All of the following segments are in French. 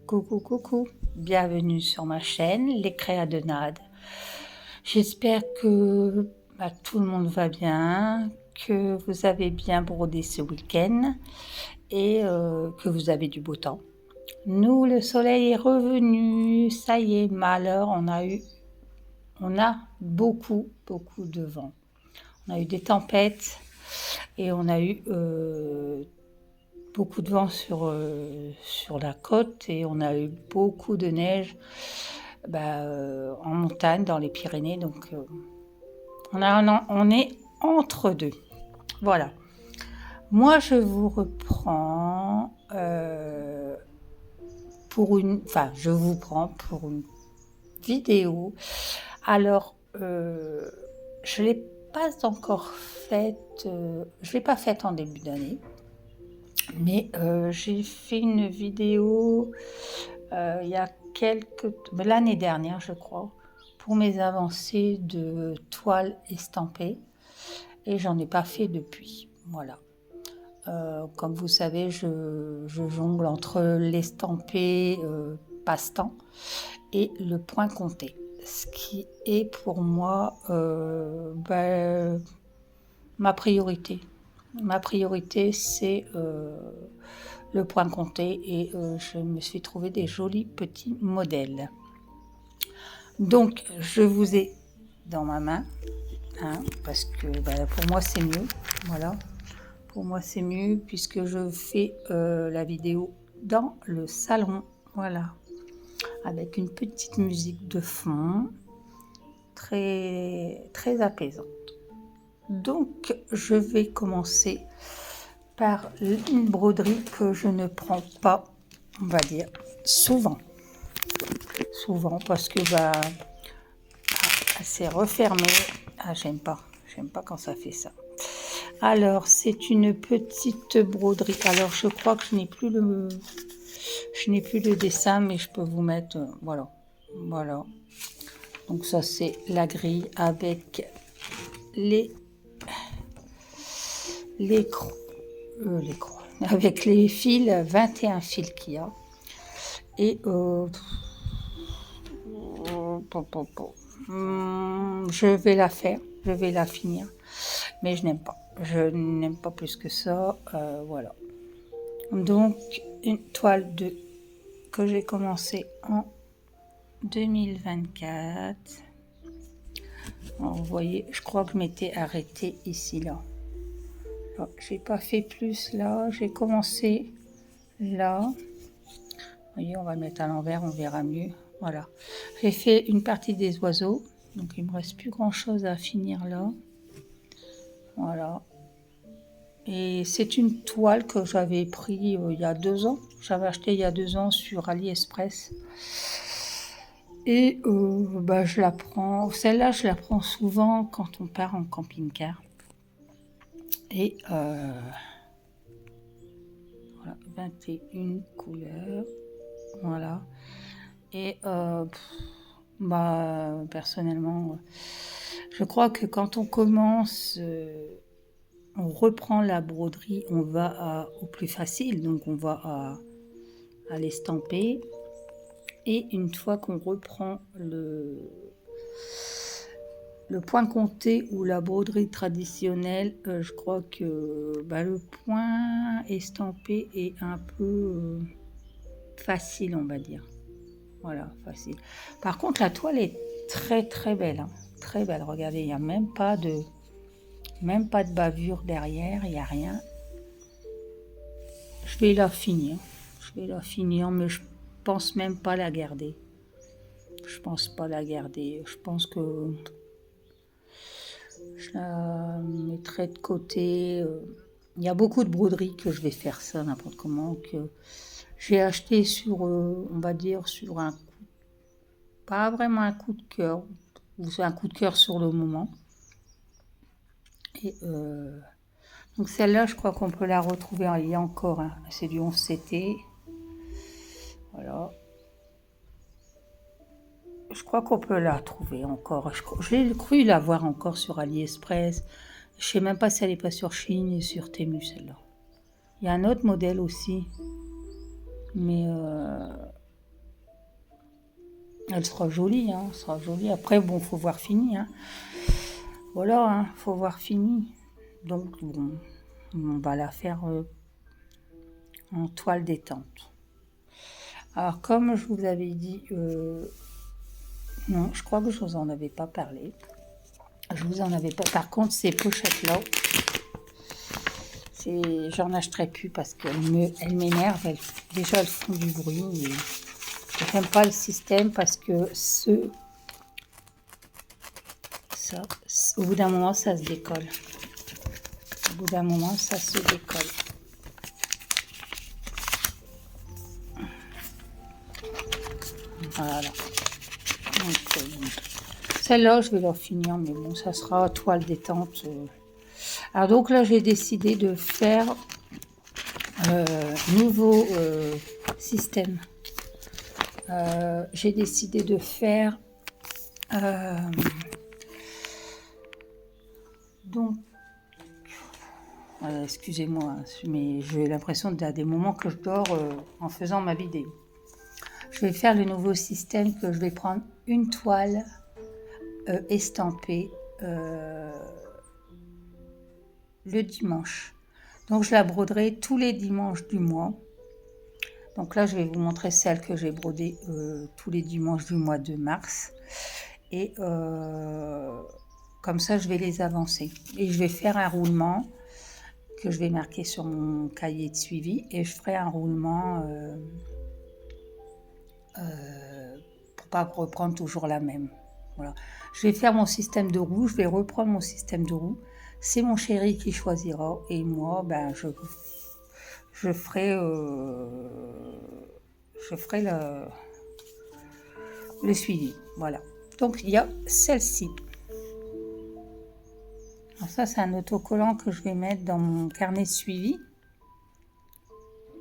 Coucou, coucou, bienvenue sur ma chaîne Les Créadonades. J'espère que tout le monde va bien, que vous avez bien brodé ce week-end et que vous avez du beau temps. Nous, le soleil est revenu, ça y est, malheur, on a beaucoup de vent. On a eu des tempêtes et on a eu beaucoup de vent sur la côte et on a eu beaucoup de neige en montagne, dans les Pyrénées. Donc on est entre deux. Voilà. Moi, je vous reprends je vous prends pour une vidéo. Alors, je l'ai pas encore faite, je l'ai pas faite en début d'année. Mais j'ai fait une vidéo il y a l'année dernière, je crois, pour mes avancées de toile estampée, et j'en ai pas fait depuis. Voilà. Comme vous savez, je jongle entre l'estampé passe-temps et le point compté, ce qui est pour moi ma priorité. Ma priorité, c'est le point compté, et je me suis trouvé des jolis petits modèles. Donc, je vous ai dans ma main, parce que pour moi, c'est mieux. Voilà. Pour moi, c'est mieux puisque je fais la vidéo dans le salon. Voilà. Avec une petite musique de fond, très, très apaisante. Donc, je vais commencer par une broderie que je ne prends pas, on va dire, souvent parce que c'est refermé. J'aime pas quand ça fait ça. Alors, c'est une petite broderie. Alors, je crois que je n'ai plus le dessin, mais je peux vous mettre, voilà. Donc ça, c'est la grille avec les avec les fils, 21 fils qu'il y a. Et je vais la faire, je vais la finir, mais je n'aime pas plus que ça. Voilà. Donc, une toile que j'ai commencé en 2024. Alors, vous voyez, je crois que je m'étais arrêtée ici, là. J'ai pas fait plus là, j'ai commencé là. Vous voyez, on va le mettre à l'envers, on verra mieux. Voilà. J'ai fait une partie des oiseaux, donc il me reste plus grand chose à finir là. Voilà. Et c'est une toile que j'avais pris il y a 2 ans. J'avais acheté il y a 2 ans sur AliExpress. Et je la prends. Celle-là, je la prends souvent quand on part en camping-car. Et voilà, 21 couleurs. Voilà. Et personnellement, je crois que quand on commence, on reprend la broderie, on va au plus facile, donc on va à l'estamper. Et une fois qu'on reprend le point compté ou la broderie traditionnelle, je crois que le point estampé est un peu facile, on va dire. Voilà, facile. Par contre, la toile est très très belle, très belle. Regardez, il n'y a même pas de bavure derrière, il n'y a rien. Je vais la finir, mais je pense même pas la garder. Je pense que je la mettrai de côté. Il y a beaucoup de broderies que je vais faire ça n'importe comment, que j'ai acheté sur, on va dire, sur pas vraiment un coup de cœur, ou c'est un coup de cœur sur le moment. Et donc celle-là, je crois qu'on peut la retrouver en lien encore, c'est du 11 CT. Voilà. Je crois qu'on peut la trouver encore. J'ai cru la voir encore sur AliExpress. Je sais même pas si elle n'est pas sur Chine et sur Temu, celle-là. Il y a un autre modèle aussi. Mais Elle sera jolie, hein, elle sera jolie. Après, bon, faut voir fini, hein. Voilà, hein, faut voir fini. Donc, bon, on va la faire en toile détente. Alors, comme je vous avais dit, non, je crois que je vous en avais pas parlé. Je vous en avais pas. Par contre, ces pochettes-là, j'en achèterai plus parce qu'elles m'énervent. Déjà, elles font du bruit. Et j'aime pas le système parce que au bout d'un moment, ça se décolle. Au bout d'un moment, ça se décolle. Voilà. Donc, celle-là, je vais la finir, mais bon, ça sera toile détente. Alors donc là, j'ai décidé de faire nouveau système. J'ai décidé de faire donc excusez-moi, mais j'ai l'impression d'à des moments que je dors en faisant ma vidéo. Je vais faire le nouveau système que je vais prendre une toile estampée le dimanche. Donc je la broderai tous les dimanches du mois. Donc là, je vais vous montrer celle que j'ai brodée tous les dimanches du mois de mars. Et comme ça, je vais les avancer. Et je vais faire un roulement que je vais marquer sur mon cahier de suivi. Et je ferai un roulement pour pas reprendre toujours la même. Voilà. Je vais faire mon système de roue. Je vais reprendre mon système de roue. C'est mon chéri qui choisira. Et moi, ben, je ferai le suivi. Voilà. Donc, il y a celle-ci. Alors ça, c'est un autocollant que je vais mettre dans mon carnet de suivi.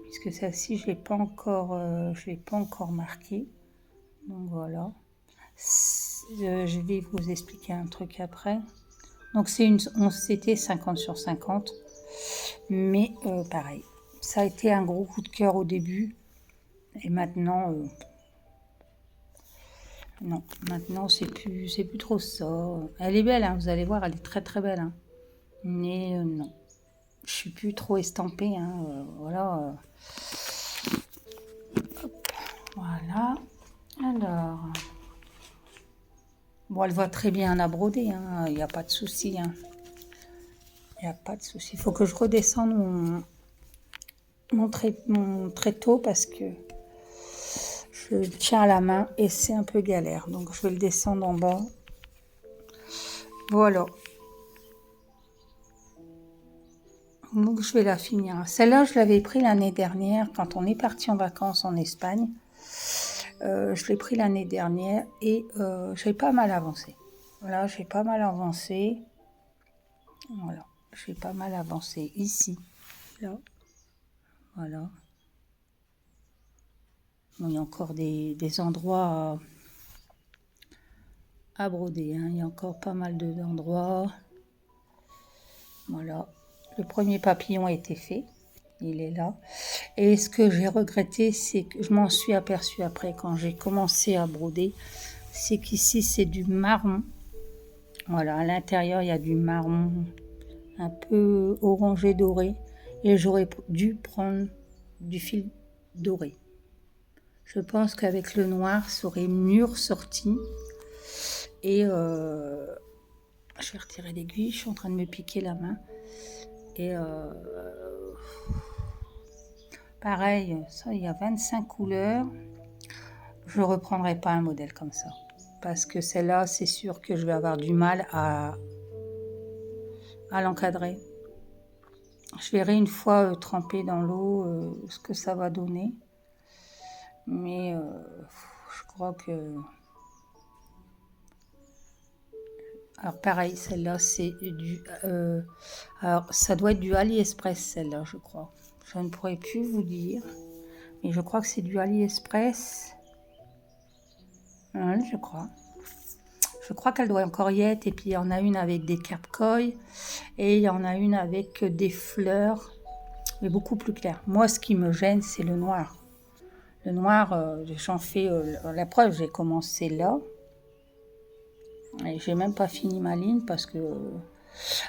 Puisque celle-ci, je ne l'ai pas encore marquée. Donc, voilà. Je vais vous expliquer un truc après. Donc, c'était 50 sur 50. Mais, pareil. Ça a été un gros coup de cœur au début. Et maintenant... non, maintenant c'est plus trop ça. Elle est belle, hein, vous allez voir, elle est très très belle. Hein. Mais non, je suis plus trop estampée. Hein, voilà. Hop, voilà. Alors, bon, elle va très bien à broder. Hein, il n'y a pas de souci. Hein. Il n'y a pas de souci. Il faut que je redescende mon tréteau parce que je le tiens à la main et c'est un peu galère. Donc, je vais le descendre en bas. Voilà. Donc, je vais la finir. Celle-là, je l'avais pris l'année dernière quand on est parti en vacances en Espagne. Je l'ai pris l'année dernière et j'ai pas mal avancé. Voilà, j'ai pas mal avancé. Voilà, j'ai pas mal avancé ici. Là. Voilà. Bon, il y a encore des endroits à broder. Hein. Il y a encore pas mal d'endroits. Voilà. Le premier papillon a été fait. Il est là. Et ce que j'ai regretté, c'est que je m'en suis aperçue après quand j'ai commencé à broder, c'est qu'ici c'est du marron. Voilà, à l'intérieur il y a du marron un peu orangé doré et j'aurais dû prendre du fil doré. Je pense qu'avec le noir, ça aurait mieux ressorti. Et je vais retirer l'aiguille, je suis en train de me piquer la main. Et pareil, ça, il y a 25 couleurs. Je ne reprendrai pas un modèle comme ça. Parce que celle-là, c'est sûr que je vais avoir du mal à l'encadrer. Je verrai une fois trempé dans l'eau ce que ça va donner. Mais je crois que... Alors pareil, celle-là, c'est du... alors, ça doit être du AliExpress, celle-là, je crois. Je ne pourrais plus vous dire. Mais je crois que c'est du AliExpress. Oui, je crois. Je crois qu'elle doit encore y être. Et puis, il y en a une avec des carpe-coy. Et il y en a une avec des fleurs. Mais beaucoup plus claires. Moi, ce qui me gêne, c'est le noir. Le noir, j'en fais la preuve, j'ai commencé là. Et j'ai même pas fini ma ligne parce que,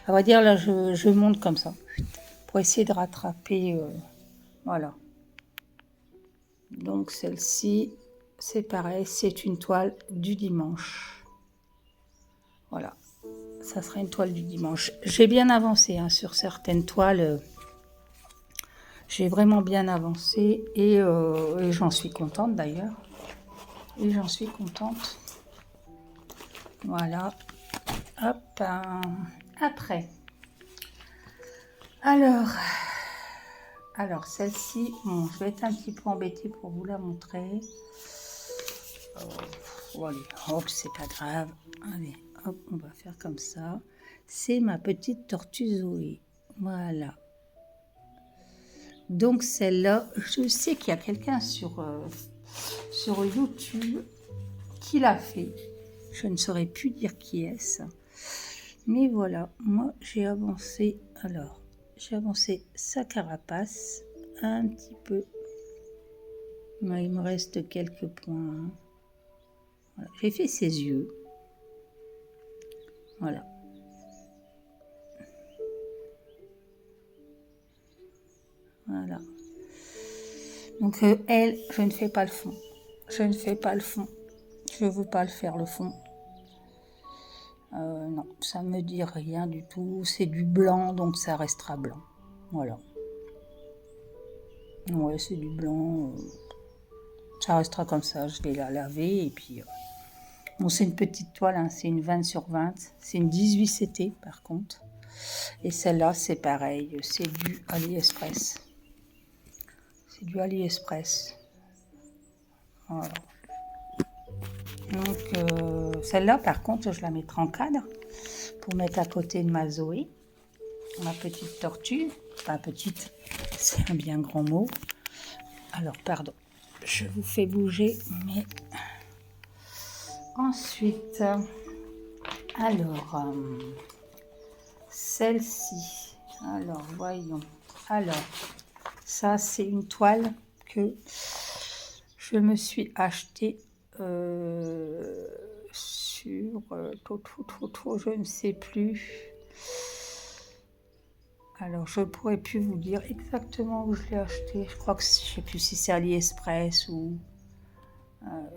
à vrai dire, là, je monte comme ça. Pour essayer de rattraper, voilà. Donc celle-ci, c'est pareil, c'est une toile du dimanche. Voilà, ça sera une toile du dimanche. J'ai bien avancé hein, sur certaines toiles. J'ai vraiment bien avancé et j'en suis contente d'ailleurs. Et j'en suis contente. Voilà. Hop. Après. Alors celle-ci, bon, je vais être un petit peu embêtée pour vous la montrer. Bon, allez, hop, c'est pas grave. Allez, hop, on va faire comme ça. C'est ma petite tortue Zoé. Voilà. Donc celle-là, je sais qu'il y a quelqu'un sur YouTube qui l'a fait. Je ne saurais plus dire qui est-ce. Mais voilà, moi j'ai avancé. Alors, j'ai avancé sa carapace un petit peu. Mais il me reste quelques points. Voilà. J'ai fait ses yeux. Voilà. Voilà. Donc elle, je ne fais pas le fond. Je ne fais pas le fond. Je ne veux pas le faire le fond. Non, ça me dit rien du tout. C'est du blanc, donc ça restera blanc. Voilà. Ouais, c'est du blanc. Ça restera comme ça. Je vais la laver et puis... Bon, c'est une petite toile, hein, c'est une 20 sur 20. C'est une 18 CT par contre. Et celle-là, c'est pareil. C'est du AliExpress. C'est du AliExpress. Voilà. Donc, celle-là, par contre, je la mettrai en cadre pour mettre à côté de ma Zoé, ma petite tortue. Enfin, petite, c'est un bien grand mot. Alors, pardon, je vous fais bouger, mais... Ensuite, alors, celle-ci. Alors, voyons. Alors, ça, c'est une toile que je me suis achetée sur je ne sais plus. Alors, je ne pourrais plus vous dire exactement où je l'ai acheté. Je crois que je ne sais plus si c'est AliExpress ou...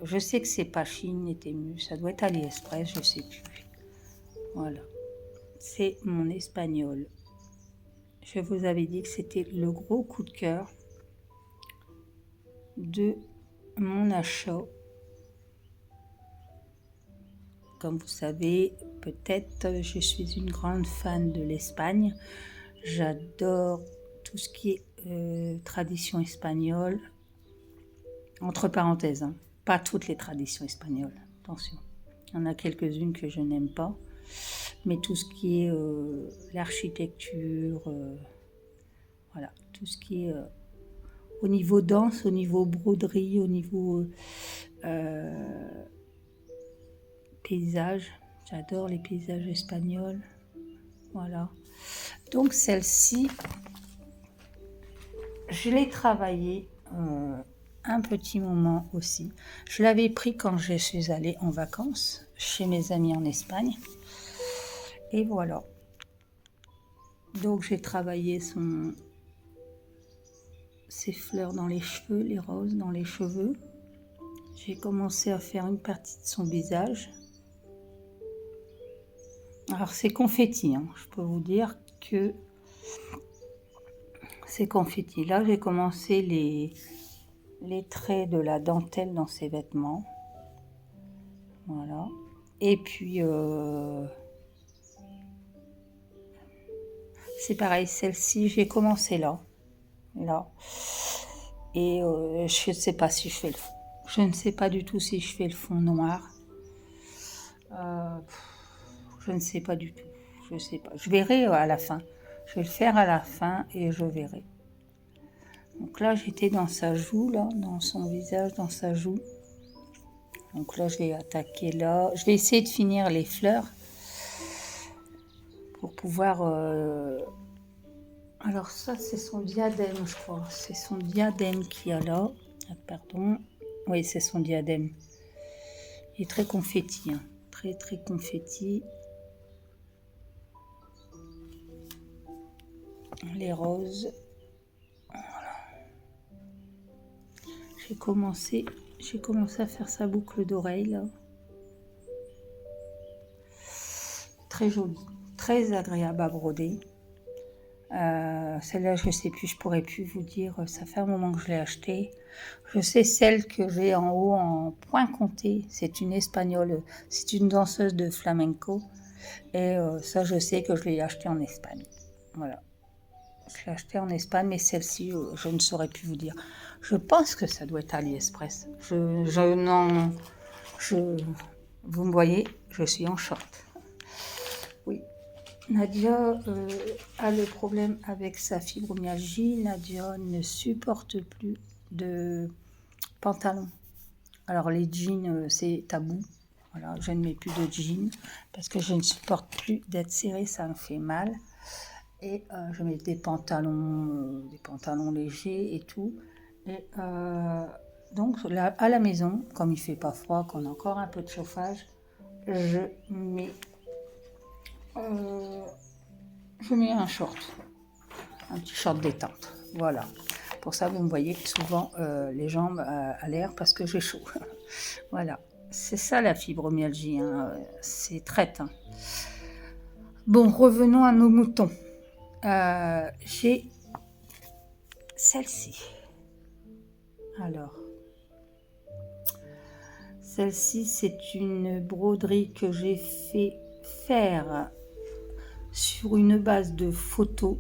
je sais que c'est pas Chine et Temu, ça doit être AliExpress, je ne sais plus. Voilà. C'est mon espagnol. Je vous avais dit que c'était le gros coup de cœur de mon achat. Comme vous savez, peut-être, je suis une grande fan de l'Espagne. J'adore tout ce qui est tradition espagnole. Entre parenthèses, hein, pas toutes les traditions espagnoles, attention. Il y en a quelques-unes que je n'aime pas. Mais tout ce qui est l'architecture, voilà, tout ce qui est au niveau danse, au niveau broderie, au niveau paysage. J'adore les paysages espagnols. Voilà. Donc celle-ci, je l'ai travaillée un petit moment aussi. Je l'avais pris quand je suis allée en vacances chez mes amis en Espagne. Et voilà. Donc j'ai travaillé ses fleurs dans les cheveux, les roses dans les cheveux. J'ai commencé à faire une partie de son visage. Alors c'est confetti, hein. Je peux vous dire que c'est confetti. Là j'ai commencé les traits de la dentelle dans ses vêtements. Voilà. Et puis c'est pareil, celle-ci j'ai commencé là. Et je ne sais pas si je fais le fond. Je ne sais pas du tout si je fais le fond noir. Je ne sais pas du tout. Je ne sais pas. Je verrai à la fin. Je vais le faire à la fin et je verrai. Donc là, j'étais dans sa joue, là, dans son visage, dans sa joue. Donc là, je vais attaquer là. Je vais essayer de finir les fleurs pour pouvoir... Alors ça, c'est son diadème, je crois. C'est son diadème qu'il y a là. Ah, pardon. Oui, c'est son diadème. Il est très confetti, hein. Très très confetti. Les roses. J'ai commencé à faire sa boucle d'oreille là. Très jolie, très agréable à broder. Celle-là, je ne sais plus, je pourrais plus vous dire. Ça fait un moment que je l'ai achetée. Je sais celle que j'ai en haut en point compté. C'est une espagnole, c'est une danseuse de flamenco. Et ça, je sais que je l'ai achetée en Espagne. Voilà. Je l'ai achetée en Espagne, mais celle-ci, je ne saurais plus vous dire. Je pense que ça doit être AliExpress. Vous me voyez, je suis en short. Oui. Nadia a le problème avec sa fibromyalgie. Nadia ne supporte plus de pantalons. Alors les jeans, c'est tabou. Voilà, je ne mets plus de jeans parce que je ne supporte plus d'être serrée, ça me fait mal. Et je mets des pantalons légers et tout. Et donc là, à la maison, comme il fait pas froid, qu'on a encore un peu de chauffage, je mets un short, un petit short détente. Voilà. Pour ça, vous me voyez souvent les jambes à l'air parce que j'ai chaud. Voilà. C'est ça la fibromyalgie, hein. C'est traite. Hein. Bon, revenons à nos moutons. J'ai celle-ci. Alors, celle-ci, c'est une broderie que j'ai fait faire sur une base de photos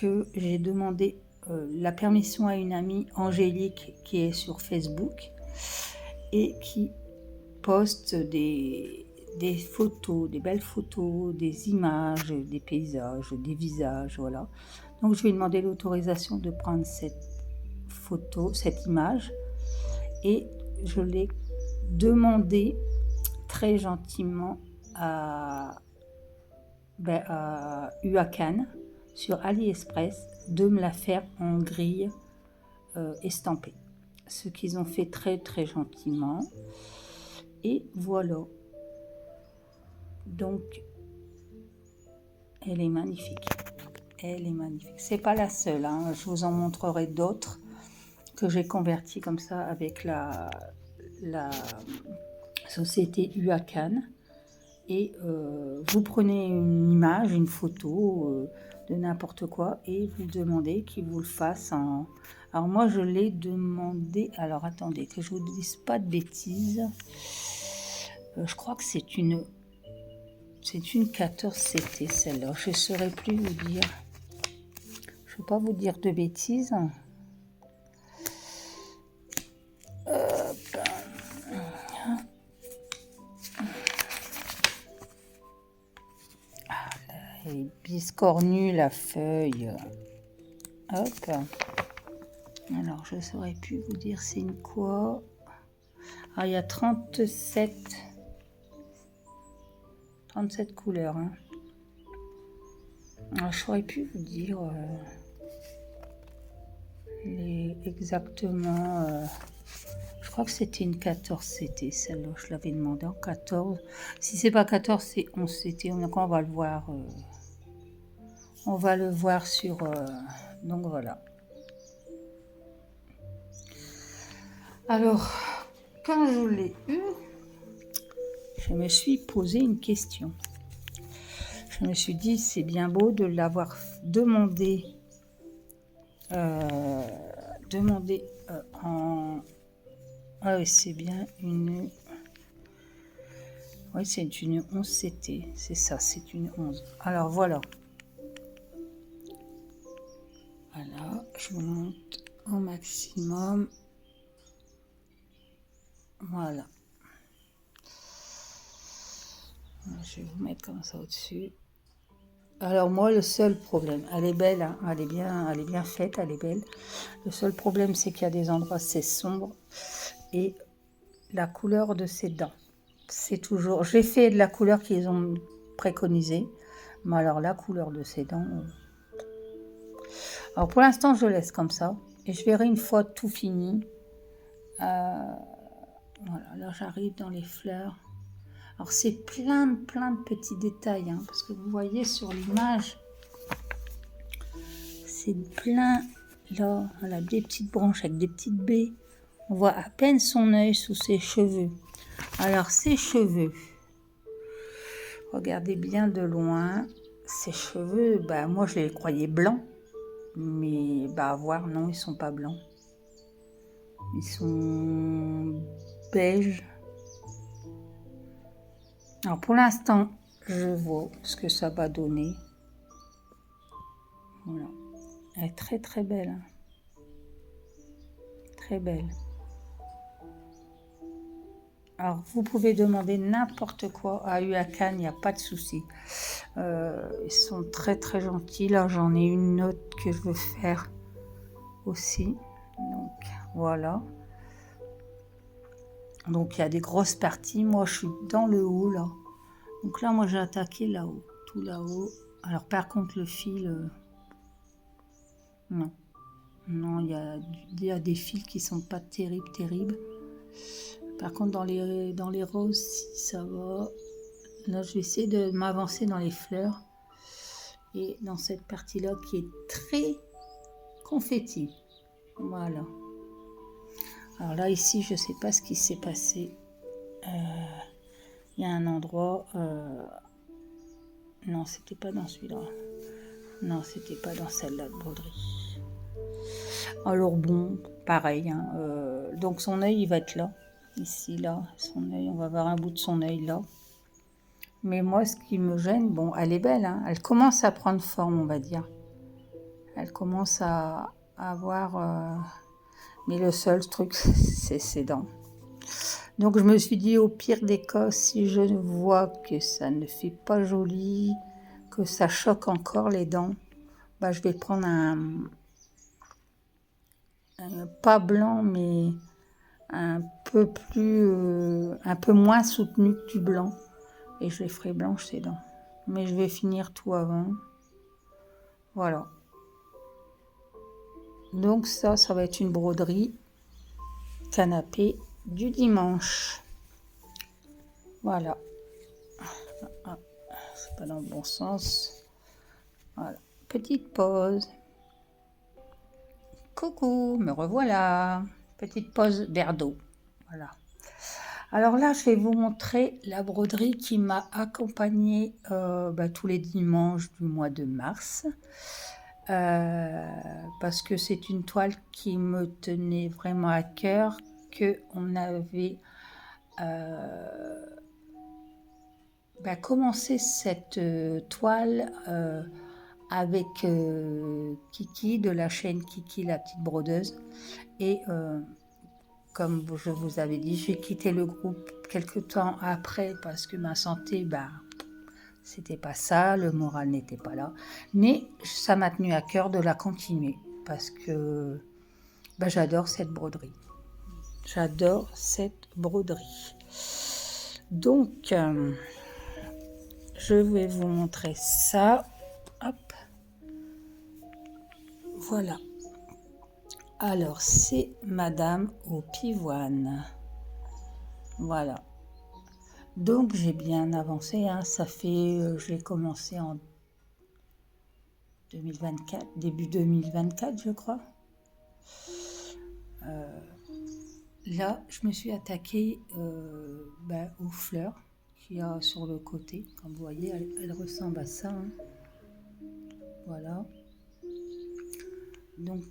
que j'ai demandé la permission à une amie, Angélique, qui est sur Facebook et qui poste des photos, des belles photos, des images, des paysages, des visages, voilà. Donc je lui ai demandé l'autorisation de prendre cette photo, cette image, et je l'ai demandé très gentiment à Uacan sur AliExpress de me la faire en grille estampée. Ce qu'ils ont fait très très gentiment. Et voilà. Donc, elle est magnifique. Elle est magnifique. C'est pas la seule, hein. Je vous en montrerai d'autres que j'ai converties comme ça avec la société Uacan. Et vous prenez une image, une photo de n'importe quoi et vous demandez qu'ils vous le fassent en... Alors moi je l'ai demandé, alors attendez que je vous dise pas de bêtises, je crois que c'est une 14CT celle-là, je ne saurais plus vous dire, je ne veux pas vous dire de bêtises. Elle est biscornue la feuille. Hop. Alors je ne saurais plus vous dire c'est une quoi. Ah, il y a 37 couleurs. Hein. Alors, je ne saurais plus vous dire exactement. Je crois que c'était une 14CT, celle-là. Je l'avais demandé en 14. Si c'est pas 14, c'est 11CT. Donc on va le voir. On va le voir sur... donc voilà. Alors, quand je l'ai eu, je me suis posé une question. Je me suis dit, c'est bien beau de l'avoir demandé en... Ah oui, c'est bien une... Oui, c'est une 11CT. C'est ça, c'est une 11. Alors, voilà. Voilà, je vous monte au maximum. Voilà. Je vais vous mettre comme ça au-dessus. Alors moi, le seul problème, elle est belle, hein, elle est bien faite, elle est belle. Le seul problème, c'est qu'il y a des endroits, c'est sombre. Et la couleur de ses dents, c'est toujours... J'ai fait de la couleur qu'ils ont préconisée. Mais alors, la couleur de ses dents... Alors pour l'instant, je laisse comme ça. Et je verrai une fois tout fini. Voilà, là j'arrive dans les fleurs. Alors c'est plein de petits détails, hein, parce que vous voyez sur l'image, c'est plein, là, voilà, des petites branches avec des petites baies. On voit à peine son œil sous ses cheveux. Alors ses cheveux, regardez bien de loin, ses cheveux, bah moi je les croyais blancs, mais bah à voir, non, ils sont pas blancs. Ils sont beige. Alors pour l'instant, je vois ce que ça va donner. Voilà. Elle est très très belle. Hein. Très belle. Alors vous pouvez demander n'importe quoi à Huacan, il n'y a pas de souci. Ils sont très très gentils. Là j'en ai une autre que je veux faire aussi. Donc voilà. Donc il y a des grosses parties. Moi je suis dans le haut là. Donc là moi j'ai attaqué là-haut. Tout là-haut. Alors par contre le fil... non. Non, il y a des fils qui sont pas terribles. Par contre dans les roses, si ça va. Là je vais essayer de m'avancer dans les fleurs. Et dans cette partie-là qui est très confetti. Voilà. Alors là, ici, je ne sais pas ce qui s'est passé. Il y a un endroit... non, c'était pas dans celui-là. Non, c'était pas dans celle-là de broderie. Alors bon, pareil. Hein, donc son œil, il va être là. Ici, là. Son œil, on va voir un bout de son œil là. Mais moi, ce qui me gêne, bon, elle est belle. Hein, elle commence à prendre forme, on va dire. Elle commence à avoir... mais le seul truc, c'est ses dents. Donc je me suis dit, au pire des cas, si je vois que ça ne fait pas joli, que ça choque encore les dents, bah, je vais prendre un pas blanc, mais un peu moins soutenu que du blanc. Et je les ferai blanches ces dents. Mais je vais finir tout avant. Voilà. Donc ça va être une broderie canapé du dimanche. Voilà. Ah, c'est pas dans le bon sens. Voilà. Petite pause. Coucou, me revoilà. Petite pause d'air d'eau. Voilà. Alors là, je vais vous montrer la broderie qui m'a accompagnée tous les dimanches du mois de mars. Parce que c'est une toile qui me tenait vraiment à cœur, qu'on avait commencé cette toile avec Kiki de la chaîne Kiki la petite brodeuse. Et comme je vous avais dit, j'ai quitté le groupe quelques temps après parce que ma santé, c'était pas ça, le moral n'était pas là. Mais ça m'a tenu à cœur de la continuer parce que j'adore cette broderie. J'adore cette broderie. Donc, je vais vous montrer ça. Hop. Voilà. Alors, c'est Madame au pivoine. Voilà. Donc, j'ai bien avancé. Hein. Ça fait... je l'ai commencé en 2024, début 2024, je crois. Là, je me suis attaquée aux fleurs qu'il y a sur le côté. Comme vous voyez, elle ressemble à ça. Hein. Voilà. Donc,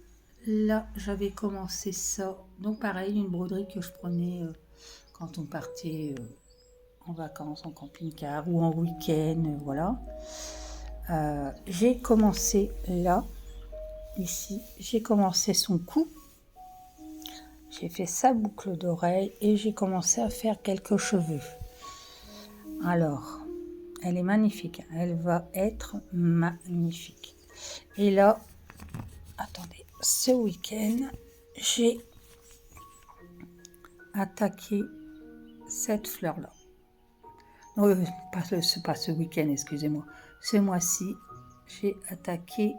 là, j'avais commencé ça. Donc, pareil, une broderie que je prenais quand on partait en vacances, en camping-car ou en week-end, voilà. J'ai commencé là, ici. J'ai commencé son cou. J'ai fait sa boucle d'oreille et j'ai commencé à faire quelques cheveux. Alors, elle est magnifique. Elle va être magnifique. Et là, attendez, ce week-end, j'ai attaqué cette fleur-là. C'est pas ce week-end, excusez-moi. Ce mois-ci, j'ai attaqué.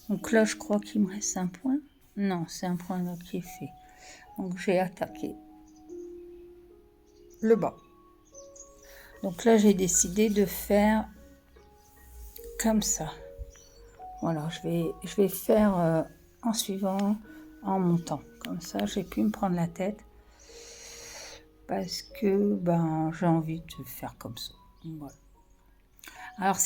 Donc là, je crois qu'il me reste un point. Non, c'est un point là qui est fait. Donc j'ai attaqué le bas. Donc là, j'ai décidé de faire comme ça. Voilà, je vais faire en suivant, en montant. Comme ça, j'ai pu me prendre la tête parce que j'ai envie de faire comme ça. Voilà. Alors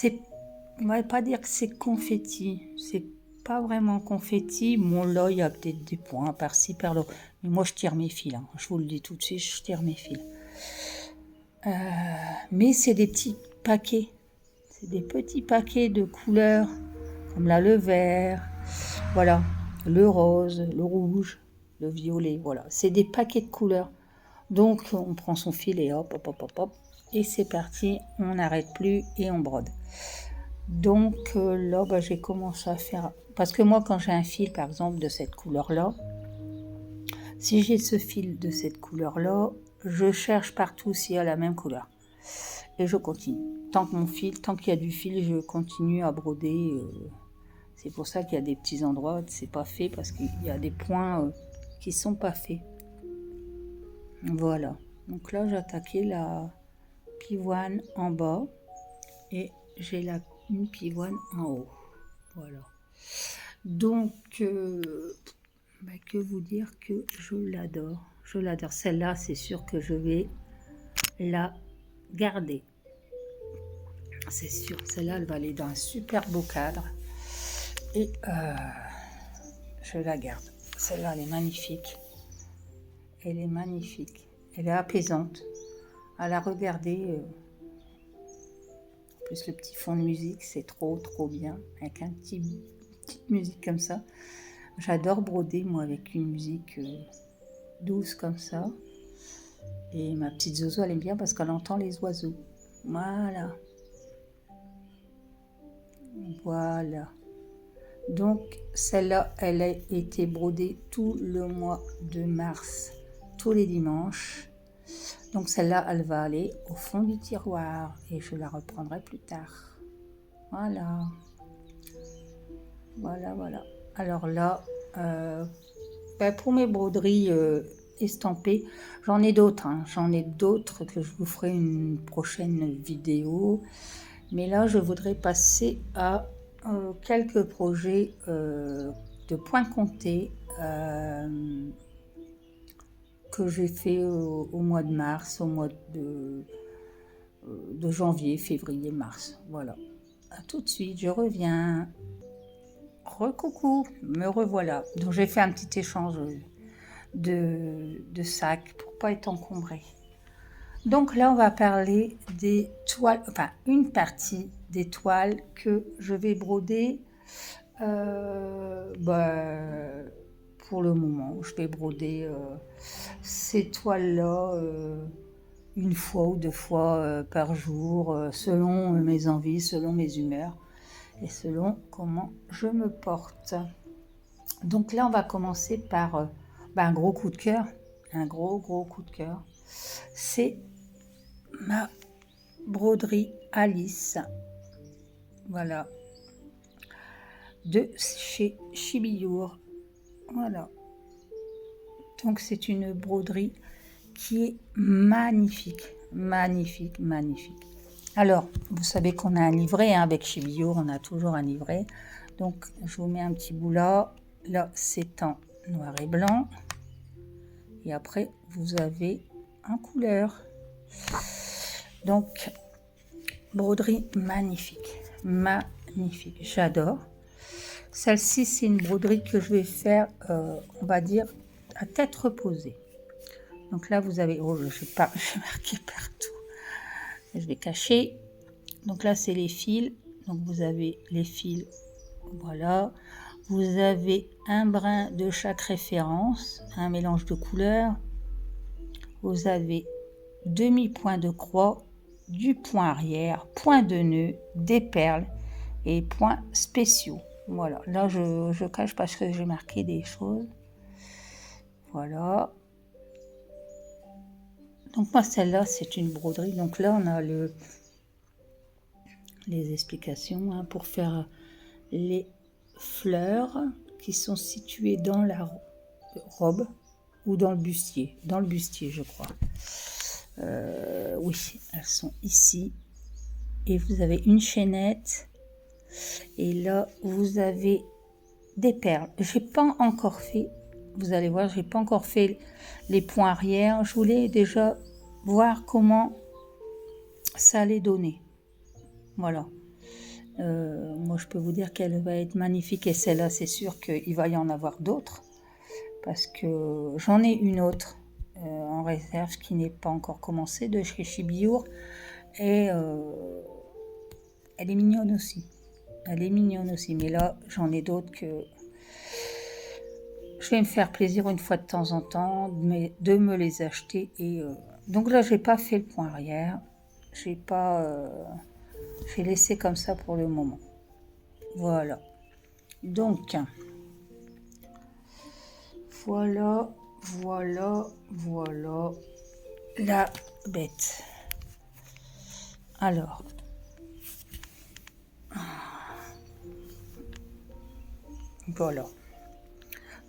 on va pas dire que c'est confetti, c'est pas vraiment confetti. Bon là, il y a peut-être des points par-ci, par-là. Mais moi, je tire mes fils. Hein. Je vous le dis tout de suite, je tire mes fils. Mais c'est des petits paquets. C'est des petits paquets de couleurs, comme là le vert, voilà, le rose, le rouge, le violet, voilà. C'est des paquets de couleurs. Donc on prend son fil et hop, hop, hop, hop, hop, et c'est parti, on n'arrête plus et on brode. Donc là, j'ai commencé à faire... Parce que moi, quand j'ai un fil, par exemple, de cette couleur-là, si j'ai ce fil de cette couleur-là, je cherche partout s'il y a la même couleur. Et je continue. Tant qu'il y a du fil, je continue à broder. C'est pour ça qu'il y a des petits endroits, c'est pas fait, parce qu'il y a des points qui sont pas faits. Voilà. Donc là, j'ai attaqué la pivoine en bas et j'ai une pivoine en haut. Voilà. Donc, que vous dire que je l'adore. Je l'adore. Celle-là, c'est sûr que je vais la garder. C'est sûr. Celle-là, elle va aller dans un super beau cadre. Et je la garde. Celle-là, elle est magnifique. Elle est magnifique. Elle est apaisante. À la regarder. En plus, le petit fond de musique, c'est trop bien. Avec une petite musique comme ça. J'adore broder, moi, avec une musique douce comme ça. Et ma petite Zozo, elle aime bien parce qu'elle entend les oiseaux. Voilà. Voilà. Donc, celle-là, elle a été brodée tout le mois de mars, tous les dimanches. Donc, celle-là, elle va aller au fond du tiroir et je la reprendrai plus tard. Voilà. Voilà. Alors là, pour mes broderies estampées, j'en ai d'autres. Hein. J'en ai d'autres que je vous ferai une prochaine vidéo. Mais là, je voudrais passer à quelques projets de points comptés que j'ai fait au mois de mars, au mois de janvier, février, mars. Voilà. À tout de suite, je reviens. Recoucou, me revoilà. Donc j'ai fait un petit échange de sacs pour pas être encombré. Donc là, on va parler des toiles, enfin une partie des toiles que je vais broder pour le moment. Je vais broder ces toiles-là une fois ou deux fois par jour, selon mes envies, selon mes humeurs et selon comment je me porte. Donc là, on va commencer par un gros coup de cœur, un gros coup de cœur. C'est ma broderie Alice, voilà, de chez Chibillour, voilà. Donc c'est une broderie qui est magnifique. Alors, vous savez qu'on a un livret hein, avec Chibillour, on a toujours un livret. Donc je vous mets un petit bout là, c'est en noir et blanc. Et après, vous avez en couleur. Donc, broderie magnifique, j'adore. Celle-ci, c'est une broderie que je vais faire, on va dire, à tête reposée. Donc là, vous avez, j'ai marqué partout. Je vais cacher. Donc là, c'est les fils. Donc vous avez les fils, voilà. Vous avez un brin de chaque référence, un mélange de couleurs. Vous avez demi-point de croix, du point arrière, point de nœud, des perles et points spéciaux. Voilà, là je cache parce que j'ai marqué des choses. Voilà. Donc moi celle-là c'est une broderie. Donc là on a les explications hein, pour faire les fleurs. qui sont situées dans la robe ou dans le bustier. Dans le bustier, je crois. Oui, elles sont ici. Et vous avez une chaînette. Et là, vous avez des perles. J'ai pas encore fait, vous allez voir, j'ai pas encore fait les points arrière. Je voulais déjà voir comment ça allait donner. Voilà. Moi, je peux vous dire qu'elle va être magnifique. Et celle-là, c'est sûr qu'il va y en avoir d'autres. Parce que j'en ai une autre en réserve qui n'est pas encore commencée de chez Chibiour. Et elle est mignonne aussi. Elle est mignonne aussi. Mais là, j'en ai d'autres que je vais me faire plaisir une fois de temps en temps de me les acheter. Et donc là, j'ai pas fait le point arrière. J'ai laissé comme ça pour le moment. Voilà. Donc, voilà la bête. Alors, voilà.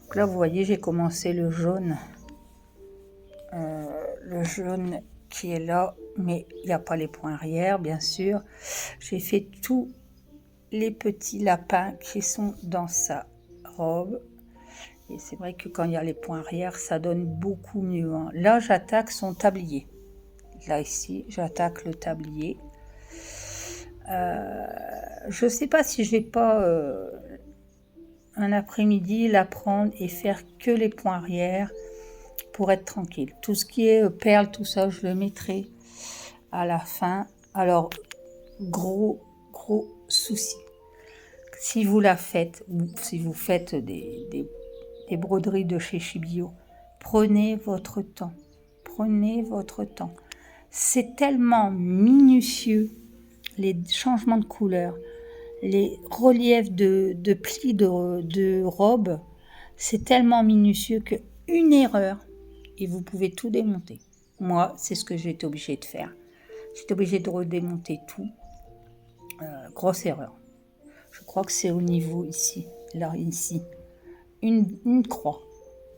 Donc là, vous voyez, j'ai commencé le jaune qui est là, mais il n'y a pas les points arrière, bien sûr. J'ai fait tous les petits lapins qui sont dans sa robe. Et c'est vrai que quand il y a les points arrière, ça donne beaucoup mieux. Hein. Là, j'attaque son tablier. Là, ici, j'attaque le tablier. Je ne sais pas si je vais pas un après-midi la prendre et faire que les points arrière pour être tranquille. Tout ce qui est perles, tout ça, je le mettrai à la fin. Alors, gros souci. Si vous la faites, ou si vous faites des broderies de chez Chibio, prenez votre temps. Prenez votre temps. C'est tellement minutieux, les changements de couleur, les reliefs de plis de robe, c'est tellement minutieux qu'une erreur, et vous pouvez tout démonter. Moi, c'est ce que j'ai été obligée de faire. J'étais obligée de redémonter tout. Grosse erreur. Je crois que c'est au niveau ici, là, ici. Une croix.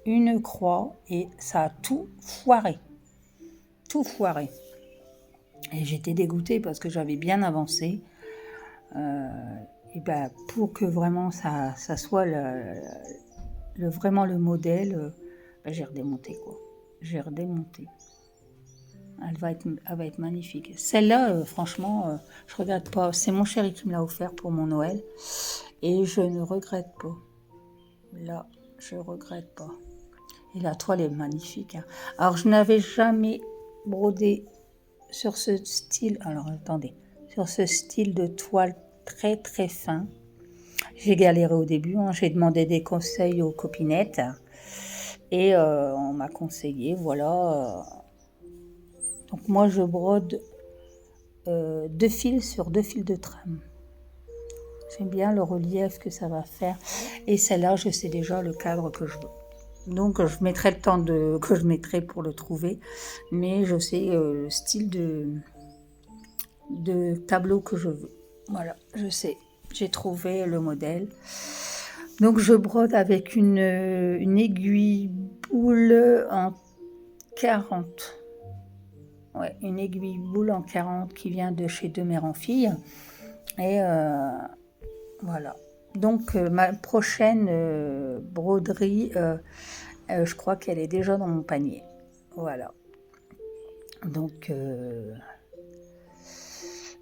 Une croix, et ça a tout foiré. Tout foiré. Et j'étais dégoûtée parce que j'avais bien avancé. Et ben, pour que vraiment ça soit vraiment le modèle, ben, j'ai redémonté, quoi. J'ai redémonté. Elle va être magnifique. Celle-là, franchement, je regrette pas. C'est mon chéri qui me l'a offert pour mon Noël. Et je ne regrette pas. Là, je regrette pas. Et la toile est magnifique. Hein. Alors, je n'avais jamais brodé sur ce style. Alors, attendez. Sur ce style de toile très, très fin. J'ai galéré au début. Hein. J'ai demandé des conseils aux copinettes. Et on m'a conseillé, voilà. Donc, moi, je brode 2 fils sur 2 fils de trame. J'aime bien le relief que ça va faire. Et celle-là, je sais déjà le cadre que je veux. Donc, je mettrai le temps que je mettrai pour le trouver. Mais je sais le style de tableau que je veux. Voilà, je sais. J'ai trouvé le modèle. Donc, je brode avec une aiguille boule en 40. Ouais, une aiguille boule en 40 qui vient de chez Demers en Filles. Et voilà. Donc, ma prochaine broderie, je crois qu'elle est déjà dans mon panier. Voilà. Donc,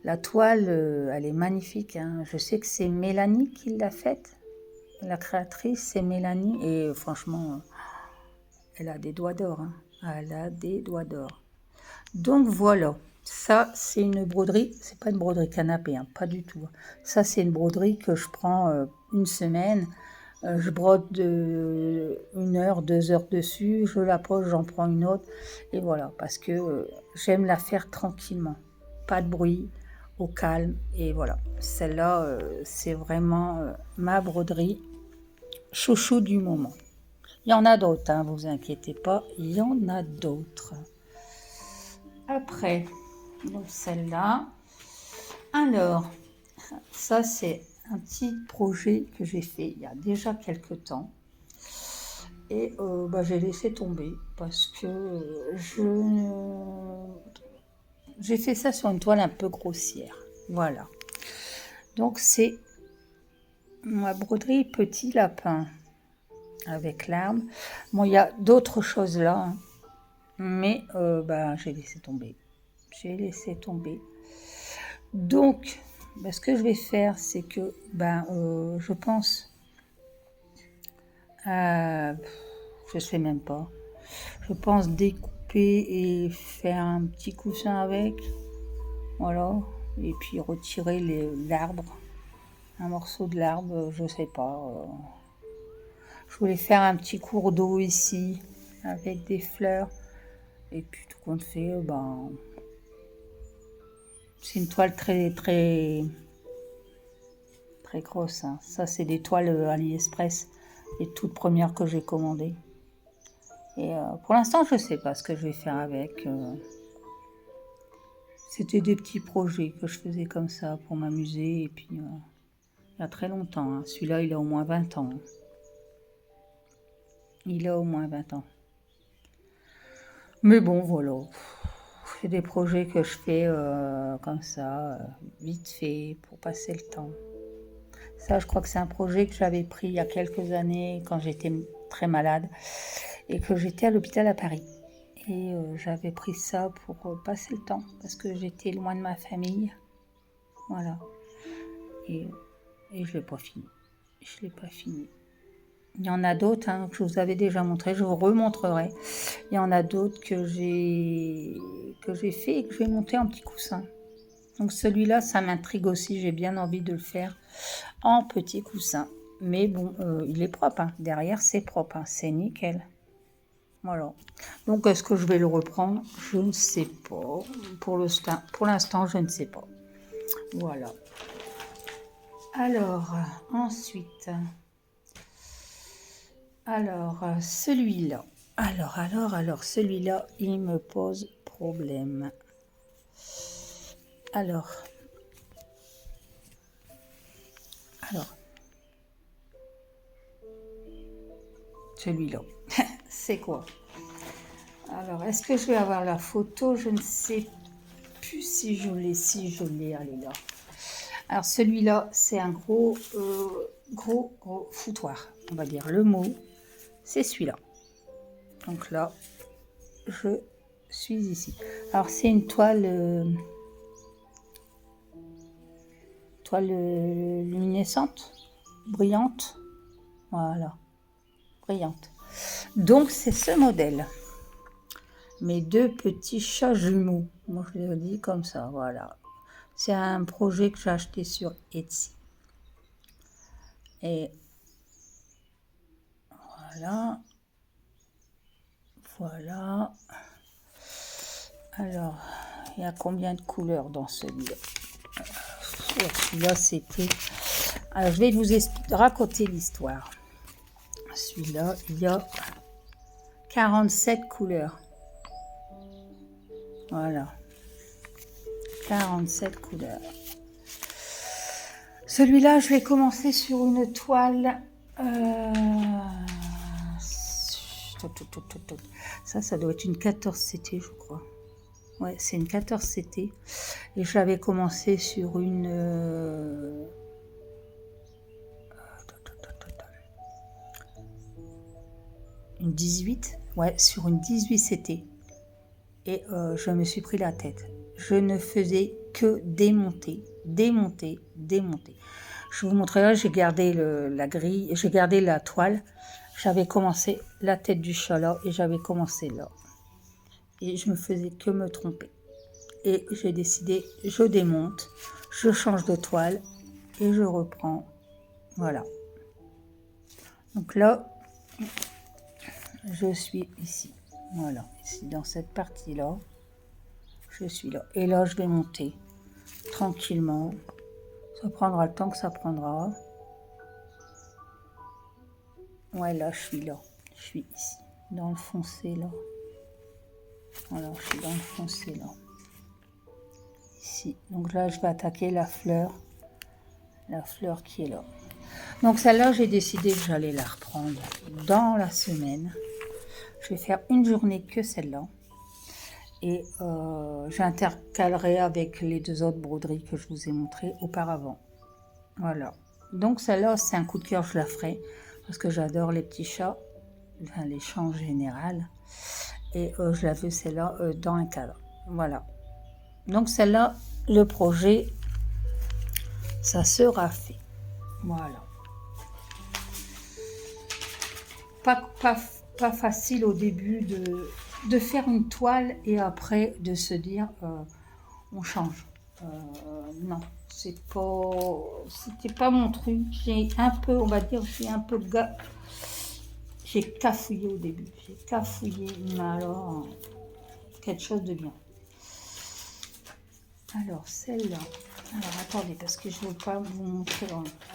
la toile, elle est magnifique. Hein. Je sais que c'est Mélanie qui l'a faite. La créatrice, c'est Mélanie. Et franchement, elle a des doigts d'or. Hein. Elle a des doigts d'or. Donc, voilà. Ça, c'est une broderie. C'est pas une broderie canapé, hein, pas du tout. Ça, c'est une broderie que je prends une semaine. Je brode 1 heure, 2 heures dessus. Je la pose, j'en prends une autre. Et voilà, parce que j'aime la faire tranquillement. Pas de bruit, au calme. Et voilà, celle-là, c'est vraiment ma broderie chouchou du moment. Il y en a d'autres, hein, vous inquiétez pas. Il y en a d'autres. Après, donc celle-là. Alors, ça c'est un petit projet que j'ai fait il y a déjà quelques temps. Et j'ai laissé tomber parce que j'ai fait ça sur une toile un peu grossière. Voilà. Donc c'est ma broderie Petit Lapin avec l'arbre. Bon, il y a d'autres choses là, hein, mais j'ai laissé tomber. J'ai laissé tomber. Donc, ce que je vais faire, c'est que je pense, je sais même pas. Je pense découper et faire un petit coussin avec. Voilà. Et puis retirer l'arbre. Un morceau de l'arbre, je sais pas. Je voulais faire un petit cours d'eau ici, avec des fleurs. Et puis tout compte fait, c'est une toile très, très, très grosse. Hein. Ça, c'est des toiles AliExpress, les toutes premières que j'ai commandées. Et pour l'instant, je sais pas ce que je vais faire avec. C'était des petits projets que je faisais comme ça pour m'amuser. Et puis, il y a très longtemps. Hein. Celui-là, il a au moins 20 ans. Hein. Il a au moins 20 ans. Mais bon, voilà. C'est des projets que je fais comme ça, vite fait, pour passer le temps. Ça, je crois que c'est un projet que j'avais pris il y a quelques années, quand j'étais très malade, et que j'étais à l'hôpital à Paris. Et j'avais pris ça pour passer le temps, parce que j'étais loin de ma famille. Voilà. Et je l'ai pas fini. Je l'ai pas fini. Il y en a d'autres que je vous avais déjà montré, je vous remontrerai. Il y en a d'autres que j'ai fait et que je vais monter en petit coussin. Donc celui-là, ça m'intrigue aussi, j'ai bien envie de le faire en petit coussin. Mais bon, il est propre, hein. Derrière c'est propre, hein. C'est nickel. Voilà. Donc est-ce que je vais le reprendre? Je ne sais pas. Pour l'instant, je ne sais pas. Voilà. Alors, ensuite... Alors, celui-là. Alors, celui-là, il me pose problème. Alors. Celui-là. C'est quoi? Alors, est-ce que je vais avoir la photo? Je ne sais plus si je l'ai. Si je l'ai, elle est là. Alors, celui-là, c'est un gros foutoir. On va dire le mot. C'est celui-là. Donc là, je suis ici. Alors, c'est une toile luminescente, brillante. Voilà, brillante. Donc, c'est ce modèle. Mes deux petits chats jumeaux. Moi, je les dis comme ça, voilà. C'est un projet que j'ai acheté sur Etsy. Et voilà. Voilà. Alors, il y a combien de couleurs dans celui-là? Celui-là, c'était... Alors, je vais vous raconter l'histoire. Celui-là, il y a 47 couleurs. Voilà. 47 couleurs. Celui-là, je vais commencer sur une toile... Ça doit être une 14CT, je crois. Ouais, c'est une 14CT. Et je l'avais commencé sur une 18. Ouais, sur une 18CT. Et je me suis pris la tête. Je ne faisais que démonter. Je vous montrerai, j'ai gardé la grille, j'ai gardé la toile. J'avais commencé la tête du chat là et j'avais commencé là. Et je me faisais que me tromper. Et j'ai décidé, je démonte, je change de toile et je reprends. Voilà. Donc là, je suis ici. Voilà, ici dans cette partie-là, je suis là. Et là, je vais monter tranquillement. Ça prendra le temps que ça prendra. Ouais, là, je suis là. Je suis ici, dans le foncé, là. Voilà, je suis dans le foncé, là. Ici. Donc là, je vais attaquer la fleur. la fleur qui est là. Donc celle-là, j'ai décidé que j'allais la reprendre dans la semaine. Je vais faire une journée que celle-là. Et j'intercalerai avec les 2 autres broderies que je vous ai montrées auparavant. Voilà. Donc celle-là, c'est un coup de cœur, je la ferai. Parce que j'adore les petits chats. Enfin, les chats en général. Et je la veux celle-là dans un cadre. Voilà. Donc celle-là, le projet, ça sera fait. Voilà. Pas facile au début de faire une toile et après de se dire on change. Non, c'était pas mon truc. J'ai un peu, on va dire, j'ai cafouillé au début. J'ai cafouillé, mais alors quelque chose de bien. Alors celle-là. Alors attendez, parce que je ne veux pas vous montrer.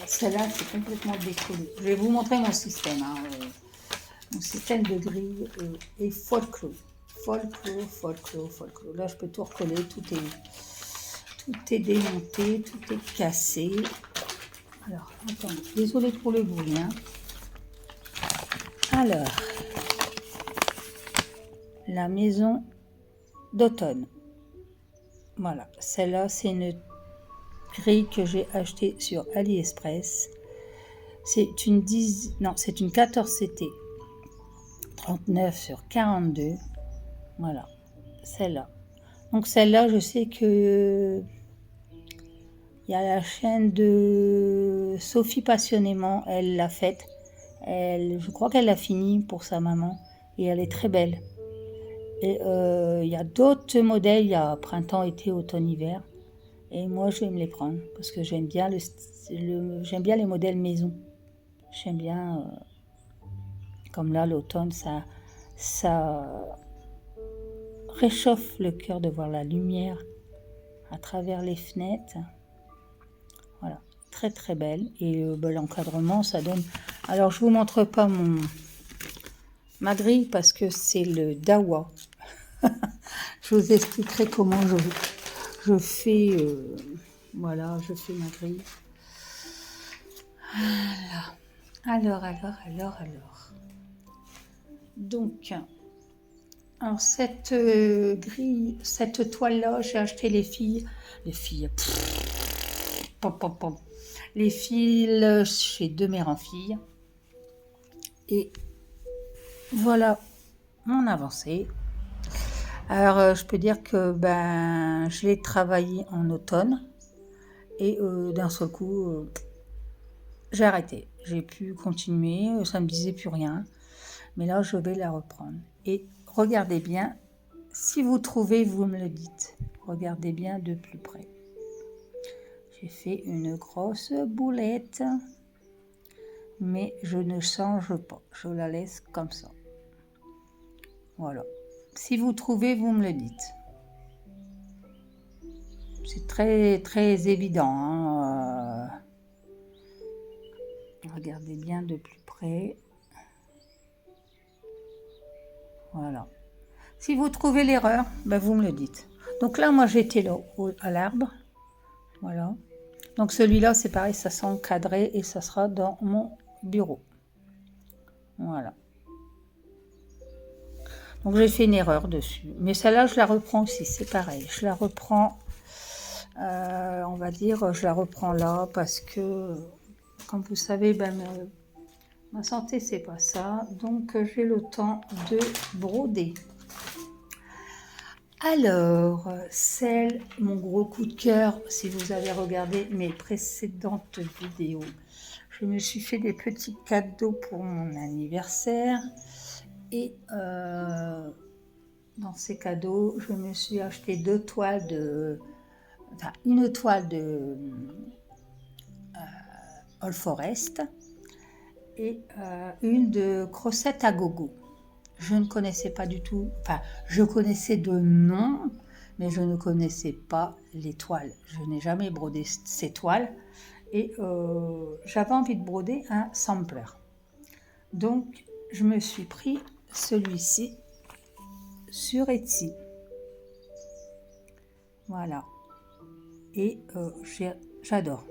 Celle-là, c'est complètement décollé. Je vais vous montrer mon système. Mon système de grille est folklore. Folklore. Là, je peux tout recoller. Tout est démonté, tout est cassé. Alors, attendez. Désolée pour le bruit. Alors, la maison d'automne. Voilà. Celle-là, c'est une grille que j'ai achetée sur AliExpress. C'est une 14 CT 39 sur 42. Voilà, celle-là. Donc celle-là, je sais que il y a la chaîne de Sophie Passionnément, elle l'a faite. Je crois qu'elle l'a fini pour sa maman et elle est très belle. Et il y a d'autres modèles, il y a printemps, été, automne, hiver. Et moi, je vais me les prendre parce que j'aime bien j'aime bien les modèles maison. J'aime bien, comme là, l'automne, ça réchauffe le cœur de voir la lumière à travers les fenêtres. Voilà, très très belle. Et l'encadrement, ça donne... Alors, je vous montre pas ma grille parce que c'est le Dawa. Je vous expliquerai comment je fais... voilà, je fais ma grille. Voilà. Alors. Donc, alors cette grille, cette toile-là, j'ai acheté les fils, les fils chez Demer en filles. Et voilà mon avancée. Alors, je peux dire que je l'ai travaillé en automne et d'un seul coup, j'ai arrêté. J'ai pu continuer, ça me disait plus rien. Mais là, je vais la reprendre. Et regardez bien, si vous trouvez, vous me le dites. Regardez bien de plus près. J'ai fait une grosse boulette, mais je ne change pas. Je la laisse comme ça. Voilà. Si vous trouvez, vous me le dites. C'est très, très évident. Regardez bien de plus près. Voilà. Si vous trouvez l'erreur, vous me le dites. Donc là, moi, j'étais là, à l'arbre. Voilà. Donc celui-là, c'est pareil, ça sera encadré et ça sera dans mon bureau. Voilà. Donc j'ai fait une erreur dessus. Mais celle-là, je la reprends aussi, c'est pareil. Je la reprends, on va dire, je la reprends là parce que, comme vous savez, ma santé, c'est pas ça. Donc j'ai le temps de broder. Alors, mon gros coup de cœur, si vous avez regardé mes précédentes vidéos, je me suis fait des petits cadeaux pour mon anniversaire. Et dans ces cadeaux, je me suis acheté une toile de All Forest et une de Crosette à gogo. Je ne connaissais pas du tout, je connaissais de nom, mais je ne connaissais pas les toiles. Je n'ai jamais brodé ces toiles et j'avais envie de broder un sampler. Donc, je me suis pris celui-ci sur Etsy. Voilà. Et j'adore.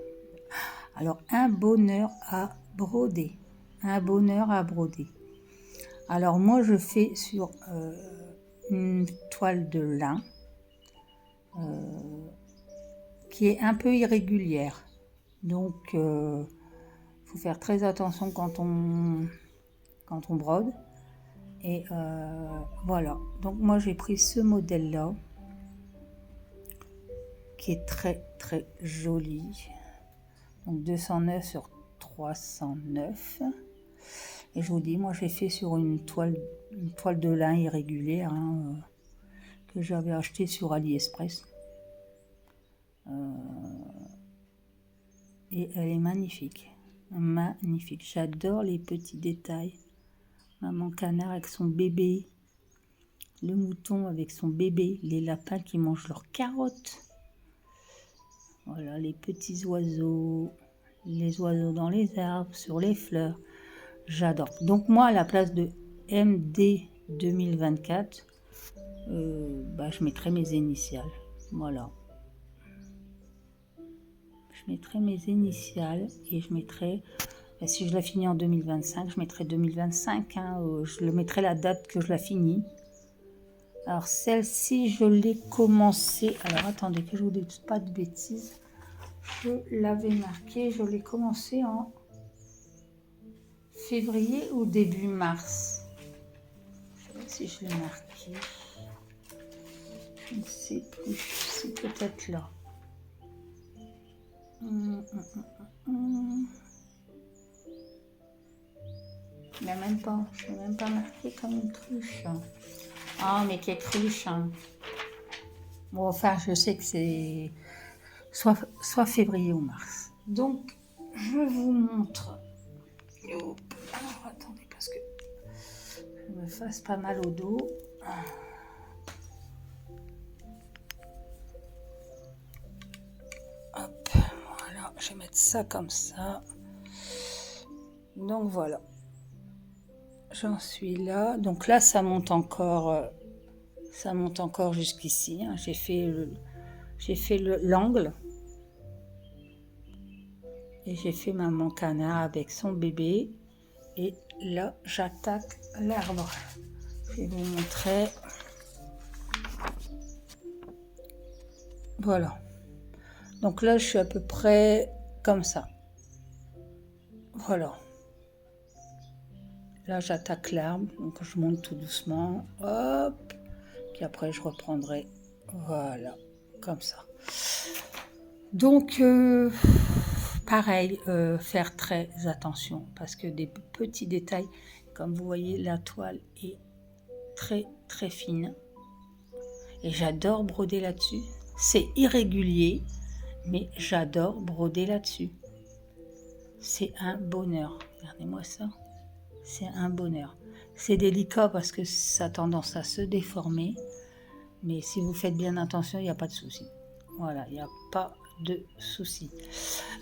Alors, un bonheur à broder. Un bonheur à broder. Alors, moi, je fais sur une toile de lin qui est un peu irrégulière. Donc, faut faire très attention quand on brode. Et voilà. Donc, moi, j'ai pris ce modèle-là qui est très, très joli. Donc, 209 sur 309. Et je vous dis, moi, j'ai fait sur une toile de lin irrégulière que j'avais acheté sur AliExpress. Et elle est magnifique. Magnifique. J'adore les petits détails. Maman canard avec son bébé. Le mouton avec son bébé. Les lapins qui mangent leurs carottes. Voilà, les petits oiseaux. Les oiseaux dans les arbres, sur les fleurs. J'adore. Donc moi, à la place de MD 2024, je mettrai mes initiales. Voilà. Je mettrai mes initiales et je mettrai, si je la finis en 2025, je mettrai 2025. Je le mettrai la date que je la finis. Alors celle-ci, je l'ai commencée. Alors attendez que je vous dise pas de bêtises. Je l'avais marqué. Je l'ai commencé en février ou début mars. Je sais pas si je l'ai marqué. Je ne sais plus. C'est peut-être là. Je l'ai même pas marqué comme une cruche. Ah, mais quelle cruche. Bon, enfin, je sais que c'est soit février ou mars. Donc, je vous montre. Alors, attendez, parce que je me fasse pas mal au dos. Hop, voilà, je vais mettre ça comme ça. Donc, voilà. J'en suis là. Donc là, ça monte encore jusqu'ici. J'ai fait l'angle. Et j'ai fait maman canard avec son bébé. Et là, j'attaque l'arbre. Je vais vous montrer. Voilà. Donc là, je suis à peu près comme ça. Voilà. Là, j'attaque l'arbre. Donc, je monte tout doucement. Hop. Puis après, je reprendrai. Voilà. Comme ça. Donc, pareil, faire très attention. Parce que des petits détails, comme vous voyez, la toile est très, très fine. Et j'adore broder là-dessus. C'est irrégulier, mais j'adore broder là-dessus. C'est un bonheur. Regardez-moi ça. C'est un bonheur. C'est délicat parce que ça a tendance à se déformer. Mais si vous faites bien attention, il n'y a pas de souci. Voilà, il n'y a pas de souci.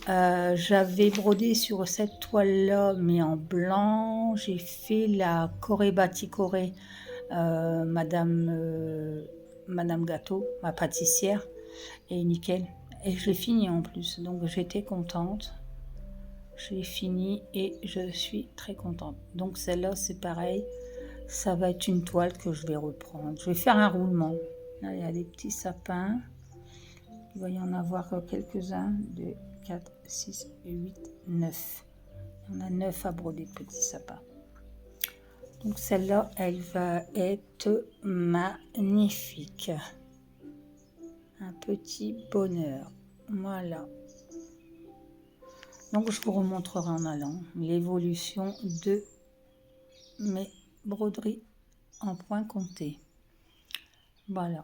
J'avais brodé sur cette toile-là, mais en blanc. J'ai fait la Corée Batik Corée, Madame Gâteau, ma pâtissière. Et nickel. Et je l'ai fini en plus. Donc j'étais contente. Je l'ai fini et je suis très contente. Donc celle-là, c'est pareil. Ça va être une toile que je vais reprendre. Je vais faire un roulement. Là, il y a des petits sapins. Il va y en avoir quelques-uns. 2, 4, 6, 8, 9. Il y en a 9 à broder, petits sapins. Donc celle-là, elle va être magnifique. Un petit bonheur. Voilà. Donc, je vous remontrerai en allant l'évolution de mes broderies en point compté. Voilà.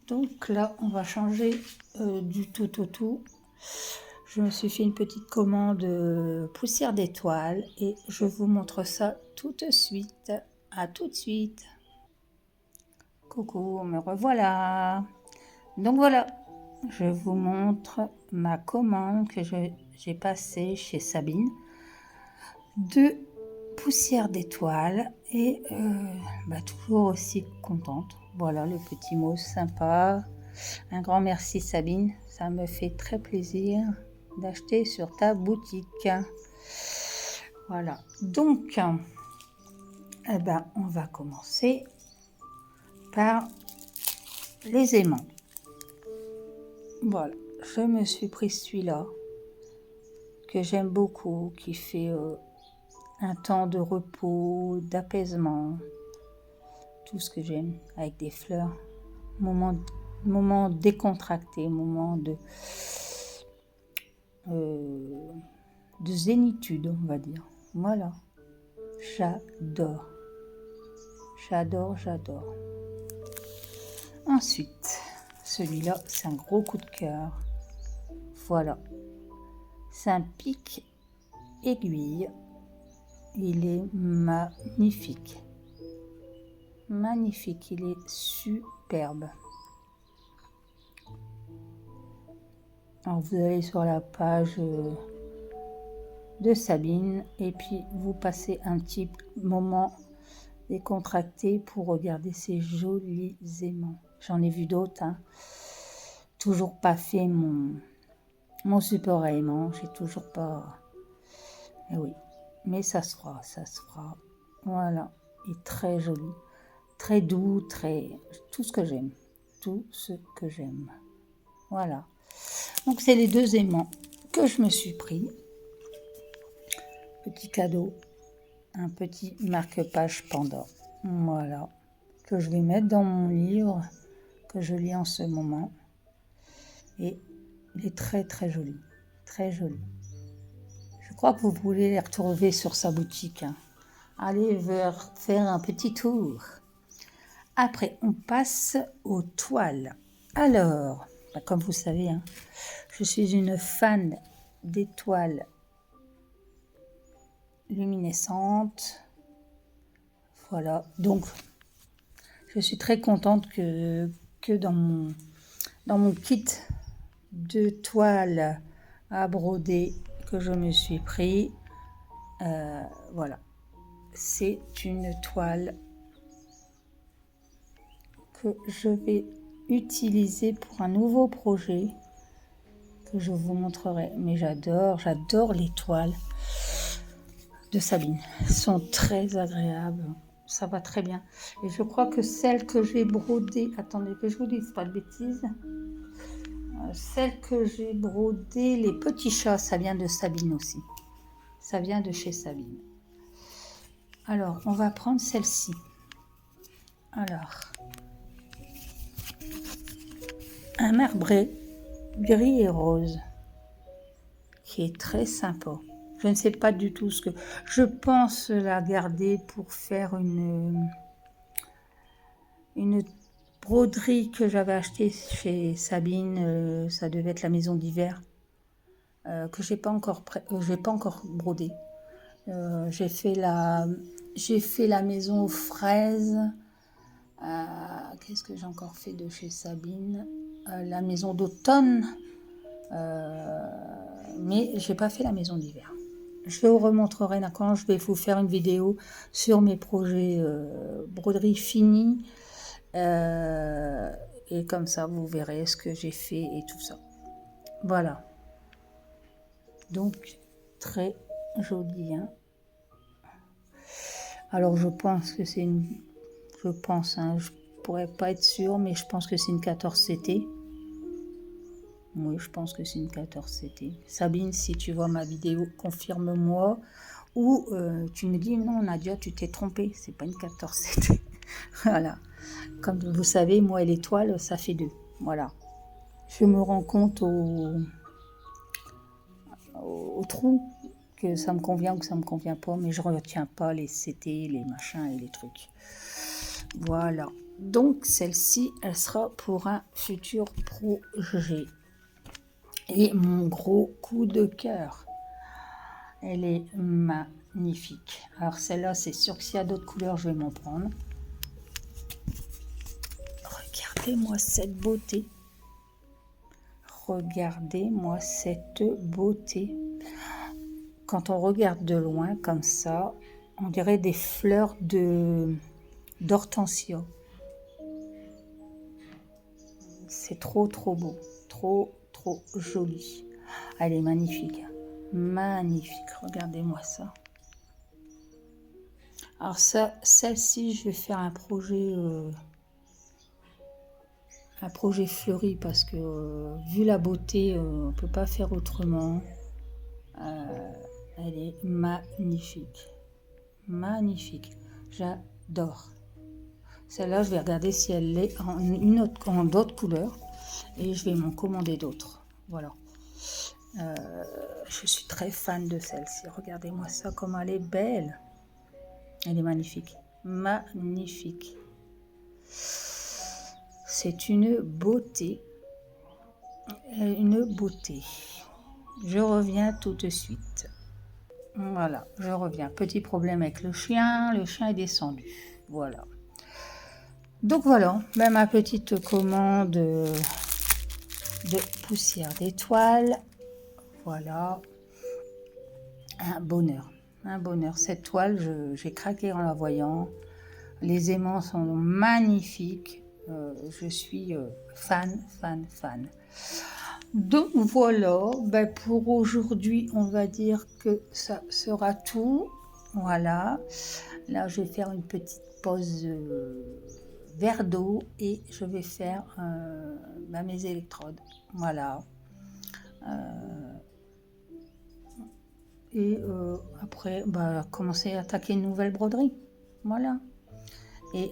Donc là, on va changer du tout au tout. Je me suis fait une petite commande poussière d'étoiles et je vous montre ça tout de suite. À tout de suite. Coucou, me revoilà. Donc voilà, je vous montre ma commande que j'ai passée chez Sabine de poussière d'étoiles et toujours aussi contente. Voilà le petit mot sympa. Un grand merci Sabine, ça me fait très plaisir. d'acheter sur ta boutique. Voilà, donc eh ben, on va commencer par les aimants. Voilà, je me suis pris celui-là que j'aime beaucoup, qui fait un temps de repos, d'apaisement, tout ce que j'aime, avec des fleurs, moment décontracté, moment de zénitude, on va dire. Voilà, j'adore. Ensuite, celui-là, c'est un gros coup de cœur. Voilà, c'est un pic aiguille. Il est magnifique. Magnifique, il est superbe. Alors, vous allez sur la page de Sabine et puis vous passez un petit moment décontracté pour regarder ces jolis aimants. J'en ai vu d'autres, hein. Toujours pas fait mon support à aimant, j'ai toujours pas... Eh oui, mais ça se fera. Voilà, il est très joli, très doux, tout ce que j'aime. Voilà, donc c'est les 2 aimants que je me suis pris. Petit cadeau, un petit marque-page Panda. Voilà, que je vais mettre dans mon livre que je lis en ce moment. Et il est très très joli, très joli. Je crois que vous pouvez les retrouver sur sa boutique, hein. Allez faire un petit tour. Après, on passe aux toiles. Alors, comme vous savez, hein, je suis une fan des toiles luminescentes. Voilà, donc je suis très contente que dans mon kit de toiles à broder que je me suis pris, voilà, c'est une toile que je vais utiliser pour un nouveau projet que je vous montrerai. Mais j'adore les toiles de Sabine. Elles sont très agréables, ça va très bien. Et je crois que celle que j'ai brodée, attendez que je vous dise pas de bêtises, celle que j'ai brodée, les petits chats, ça vient de Sabine aussi. Ça vient de chez Sabine. Alors, on va prendre celle-ci. Alors, un marbré gris et rose qui est très sympa. Je ne sais pas du tout ce que... Je pense la garder pour faire une broderie que j'avais achetée chez Sabine. Ça devait être la maison d'hiver. Que j'ai pas encore brodé. J'ai fait la maison aux fraises. Qu'est-ce que j'ai encore fait de chez Sabine? La maison d'automne. Mais j'ai pas fait la maison d'hiver. Je vous remontrerai quand je vais vous faire une vidéo sur mes projets broderie finie. Et comme ça, vous verrez ce que j'ai fait et tout ça. Voilà. Donc, très joli, hein. Alors, je pense que c'est une... Je pense, hein, je pourrais pas être sûre, mais je pense que c'est une 14CT. Oui, je pense que c'est une 14CT. Sabine, si tu vois ma vidéo, confirme-moi. Ou tu me dis, non, Nadia, tu t'es trompée, c'est pas une 14CT. Voilà. Comme vous savez, moi et l'étoile, ça fait 2. Voilà. Je me rends compte au trou que ça me convient ou que ça me convient pas, mais je retiens pas les CT, les machins et les trucs. Voilà. Donc, celle-ci, elle sera pour un futur projet. Et mon gros coup de cœur, elle est magnifique. Alors celle-là, c'est sûr que s'il y a d'autres couleurs, je vais m'en prendre. Regardez-moi cette beauté. Regardez-moi cette beauté. Quand on regarde de loin comme ça, on dirait des fleurs d'hortensia. C'est trop beau, trop joli. Elle est magnifique. Magnifique. Regardez-moi ça. Alors ça, celle-ci, je vais faire un projet fleuri parce que vu la beauté, on ne peut pas faire autrement. Elle est magnifique. Magnifique. J'adore. Celle-là, je vais regarder si elle est en d'autres couleurs et je vais m'en commander d'autres. Voilà. Je suis très fan de celle-ci. Regardez-moi ça, comme elle est belle. Elle est magnifique. Magnifique. C'est une beauté. Une beauté. Je reviens tout de suite. Voilà, je reviens. Petit problème avec le chien est descendu. Voilà. Donc voilà, ben, ma petite commande de poussière d'étoiles. Voilà. Un bonheur. Un bonheur. Cette toile, j'ai craqué en la voyant. Les aimants sont magnifiques. Je suis fan. Donc voilà, ben pour aujourd'hui, on va dire que ça sera tout. Voilà. Là, je vais faire une petite pause verre d'eau et je vais faire mes électrodes. Voilà. Et après, commencer à attaquer une nouvelle broderie. Voilà. Et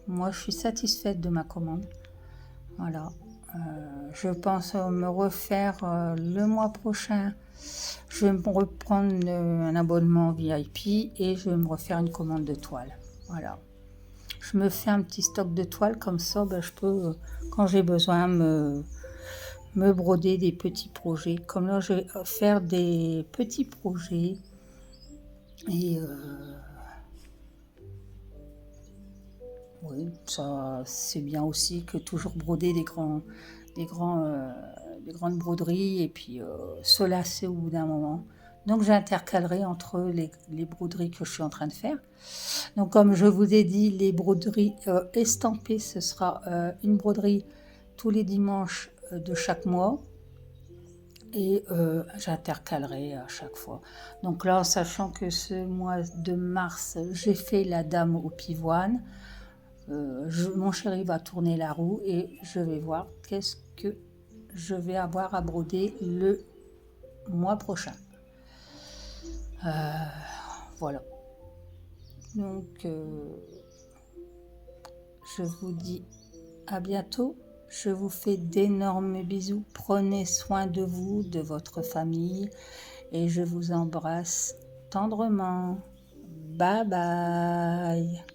moi, je suis satisfaite de ma commande. Voilà. Je pense me refaire le mois prochain. Je vais me reprendre un abonnement VIP et je vais me refaire une commande de toile. Voilà. Je me fais un petit stock de toile comme ça, je peux, quand j'ai besoin, me broder des petits projets. Comme là, je vais faire des petits projets et oui, ça c'est bien aussi que toujours broder des grandes broderies et puis se lasser au bout d'un moment. Donc j'intercalerai entre les broderies que je suis en train de faire. Donc comme je vous ai dit, les broderies estampées, ce sera une broderie tous les dimanches de chaque mois. Et j'intercalerai à chaque fois. Donc là, en sachant que ce mois de mars, j'ai fait la dame au pivoine. Mon chéri va tourner la roue et je vais voir qu'est-ce que je vais avoir à broder le mois prochain. Voilà. Donc, je vous dis à bientôt. Je vous fais d'énormes bisous. Prenez soin de vous, de votre famille et je vous embrasse tendrement. Bye bye.